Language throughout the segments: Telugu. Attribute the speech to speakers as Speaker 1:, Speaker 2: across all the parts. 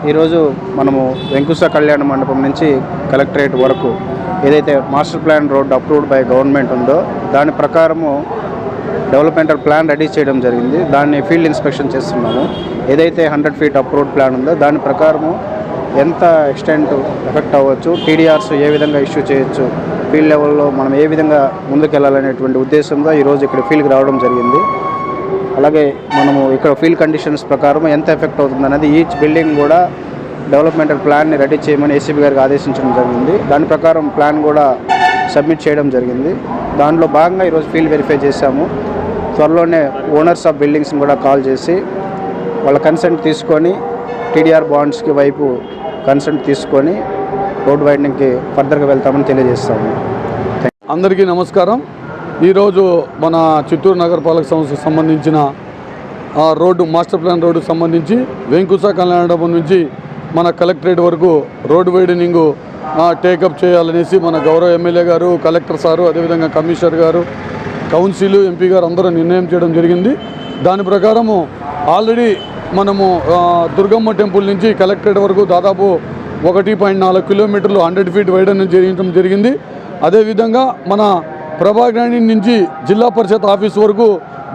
Speaker 1: ఈరోజు మనము వెంకుస కళ్యాణ మండపం నుంచి కలెక్టరేట్ వరకు ఏదైతే master plan road approved by government ఉందో దాని ప్రకారము డెవలప్మెంటల్ ప్లాన్ రెడీ చేయడం జరిగింది. దాన్ని ఫీల్డ్ ఇన్స్పెక్షన్ చేస్తున్నాము. ఏదైతే 100 ఫీట్ అప్రూవ్డ్ ప్లాన్ ఉందో దాని ప్రకారము ఎంత ఎక్స్టెంట్ ఎఫెక్ట్ అవ్వచ్చు, టీడీఆర్స్ ఏ విధంగా ఇష్యూ చేయొచ్చు, ఫీల్డ్ లెవెల్లో మనం ఏ విధంగా ముందుకెళ్ళాలనేటువంటి ఉద్దేశంతో ఈరోజు ఇక్కడ ఫీల్డ్కి రావడం జరిగింది. అలాగే మనము ఇక్కడ ఫీల్డ్ కండిషన్స్ ప్రకారం ఎంత ఎఫెక్ట్ అవుతుంది అనేది ఈచ్ బిల్డింగ్ కూడా డెవలప్మెంటల్ ప్లాన్ని రెడీ చేయమని ఏసీబీ గారికి ఆదేశించడం జరిగింది. దాని ప్రకారం ప్లాన్ కూడా సబ్మిట్ చేయడం జరిగింది. దాంట్లో భాగంగా ఈరోజు ఫీల్డ్ వెరిఫై చేశాము. త్వరలోనే ఓనర్స్ ఆఫ్ బిల్డింగ్స్ని కూడా కాల్ చేసి వాళ్ళ కన్సెంట్ తీసుకొని టీడీఆర్ బాండ్స్కి వైపు కన్సెంట్ తీసుకొని రోడ్ వైడనింగ్కి ఫర్దర్గా వెళ్తామని తెలియజేస్తాము.
Speaker 2: అందరికీ నమస్కారం. ఈరోజు మన చిత్తూరు నగరపాలక సంస్థకు సంబంధించిన రోడ్డు మాస్టర్ ప్లాన్ రోడ్డుకు సంబంధించి వెంకుస కళ్యాణ మండపం నుంచి మన కలెక్టరేట్ వరకు రోడ్డు వైడనింగ్ టేకప్ చేయాలనేసి మన గౌరవ ఎమ్మెల్యే గారు, కలెక్టర్ సారు, అదేవిధంగా కమిషనర్ గారు, కౌన్సిల్, ఎంపీ గారు అందరూ నిర్ణయం చేయడం జరిగింది. దాని ప్రకారము ఆల్రెడీ మనము దుర్గమ్మ టెంపుల్ నుంచి కలెక్టరేట్ వరకు దాదాపు 1.4 కిలోమీటర్లు 100 ఫీట్ వైడనింగ్ చేయించడం జరిగింది. అదేవిధంగా మన ప్రభాగ్రాణి నుంచి జిల్లా పరిషత్ ఆఫీస్ వరకు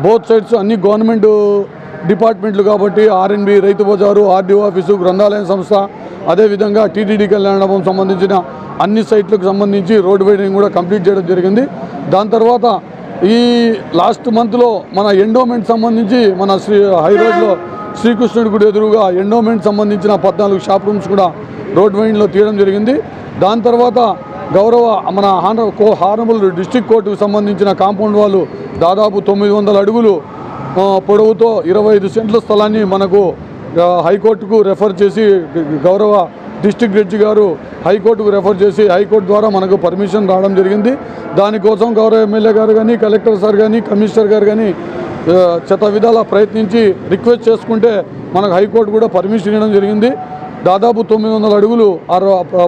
Speaker 2: బోత్ సైడ్స్ అన్ని గవర్నమెంట్ డిపార్ట్మెంట్లు కాబట్టి ఆర్ఎన్బి, రైతు బజారు, ఆర్డీఓ ఆఫీసు, గ్రంథాలయం సంస్థ, అదేవిధంగా టీటీడీ కళ్యాణం సంబంధించిన అన్ని సైట్లకు సంబంధించి రోడ్ వైడనింగ్ కూడా కంప్లీట్ చేయడం జరిగింది. దాని తర్వాత ఈ లాస్ట్ మంత్లో మన ఎండోమెంట్ సంబంధించి మన హైరోడ్లో శ్రీకృష్ణుడి గుడి ఎదురుగా ఎండోమెంట్ సంబంధించిన 14 షాప్ రూమ్స్ కూడా రోడ్ వైడనింగ్లో తీయడం జరిగింది. దాని తర్వాత గౌరవ మన హానరబుల్ డిస్ట్రిక్ట్ కోర్టుకు సంబంధించిన కాంపౌండ్ వాళ్ళు దాదాపు 900 అడుగులు పొడవుతో 25 సెంట్ల స్థలాన్ని మనకు హైకోర్టుకు రెఫర్ చేసి గౌరవ డిస్ట్రిక్ట్ జడ్జి గారు హైకోర్టుకు రెఫర్ చేసి హైకోర్టు ద్వారా మనకు పర్మిషన్ రావడం జరిగింది. దానికోసం గౌరవ ఎమ్మెల్యే గారు కానీ, కలెక్టర్ సార్ కానీ, కమిషనర్ గారు కానీ శత విధాల ప్రయత్నించి రిక్వెస్ట్ చేసుకుంటే మనకు హైకోర్టు కూడా పర్మిషన్ ఇవ్వడం జరిగింది. దాదాపు 900 అడుగులు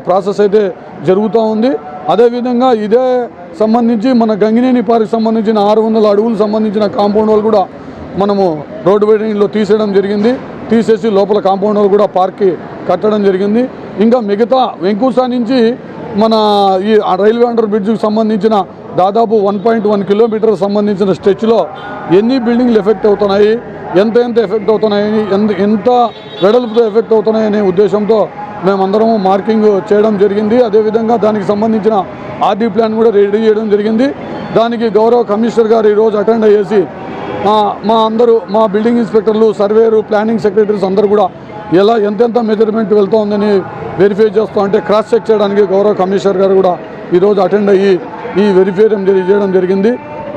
Speaker 2: ప్రాసెస్ అయితే జరుగుతూ ఉంది. అదేవిధంగా ఇదే సంబంధించి మన గంగినేని పార్క్ సంబంధించిన 600 అడుగులు సంబంధించిన కాంపౌండ్ వాళ్ళు కూడా మనము రోడ్డు వైడనింగ్లో తీసేయడం జరిగింది. తీసేసి లోపల కాంపౌండ్ వాళ్ళు కూడా పార్క్కి కట్టడం జరిగింది. ఇంకా మిగతా వెంకుస నుంచి మన ఈ రైల్వే అండర్ బ్రిడ్జ్కి సంబంధించిన దాదాపు 1.1 కిలోమీటర్ సంబంధించిన స్ట్రెచ్లో ఎన్ని బిల్డింగ్లు ఎఫెక్ట్ అవుతున్నాయి, ఎంత ఎఫెక్ట్ అవుతున్నాయి, ఎంత వెడల్పుతో ఎఫెక్ట్ అవుతున్నాయి అనే ఉద్దేశంతో మేమందరము మార్కింగ్ చేయడం జరిగింది. అదేవిధంగా దానికి సంబంధించిన ఆర్డీ ప్లాన్ కూడా రెడీ చేయడం జరిగింది. దానికి గౌరవ కమిషనర్ గారు ఈరోజు అటెండ్ అయ్యేసి మా బిల్డింగ్ ఇన్స్పెక్టర్లు, సర్వేరు, ప్లానింగ్ సెక్రటరీస్ అందరూ కూడా ఎంత మెజర్మెంట్ వెళ్తోందని వెరిఫై చేస్తూ అంటే క్రాస్ చెక్ చేయడానికి గౌరవ కమిషనర్ గారు కూడా ఈరోజు అటెండ్ అయ్యి ఈ వెరిఫై చేయడం జరిగింది.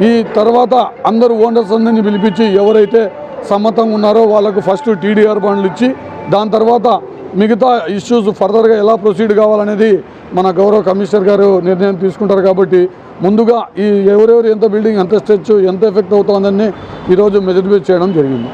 Speaker 2: ఈ తర్వాత అందరూ ఓనర్స్ అందరినీ పిలిపించి ఎవరైతే సమ్మతంగా ఉన్నారో వాళ్ళకు ఫస్ట్ టీడీఆర్ బాండ్లు ఇచ్చి దాని తర్వాత మిగతా ఇష్యూస్ ఫర్దర్గా ఎలా ప్రొసీడ్ కావాలనేది మన గౌరవ కమిషనర్ గారు నిర్ణయం తీసుకుంటారు. కాబట్టి ముందుగా ఈ ఎవరెవరు ఎంత బిల్డింగ్, ఎంత స్ట్రెచ్, ఎంత ఎఫెక్ట్ అవుతుందని ఈరోజు మెజర్మెంట్ చేయడం జరిగింది.